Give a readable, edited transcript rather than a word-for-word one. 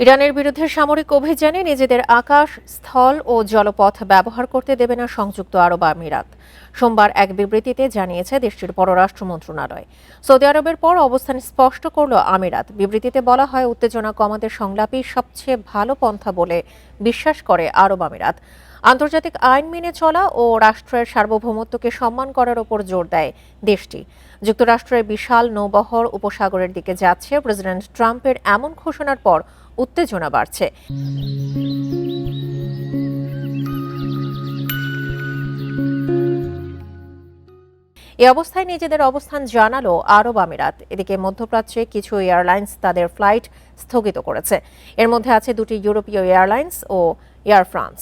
ইরানের বিরুদ্ধে সামরিক অভিযানে নিজেদের আকাশ, স্থল ও জলপথ ব্যবহার করতে দেবে না সংযুক্ত আরব আমিরাত। সোমবার এক বিবৃতিতে জানিয়েছে দেশটির পররাষ্ট্র মন্ত্রণালয়। সৌদি আরবের পর অবস্থান স্পষ্ট করল আমিরাত। বিবৃতিতে বলা হয়, উত্তেজনা কমাতে সংলাপই সবচেয়ে ভালো পন্থা বলে বিশ্বাস করে আরব আমিরাত। আন্তর্জাতিক আইন মেনে চলা ও রাষ্ট্রের সার্বভৌমত্বকে সম্মান করার ওপর জোর দেয় দেশটি। যুক্তরাষ্ট্রের বিশাল নৌবহর উপসাগরের দিকে যাচ্ছে। প্রেসিডেন্ট ট্রাম্পের এমন ঘোষণার পর উত্তেজনা বাড়ছে। এ অবস্থায় নিজেদের অবস্থান জানালো আরব আমিরাত। এদিকে মধ্যপ্রাচ্যে কিছু এয়ারলাইন্স তাদের ফ্লাইট স্থগিত করেছে। এর মধ্যে আছে দুটি ইউরোপীয় এয়ারলাইন্স ও এয়ার ফ্রান্স।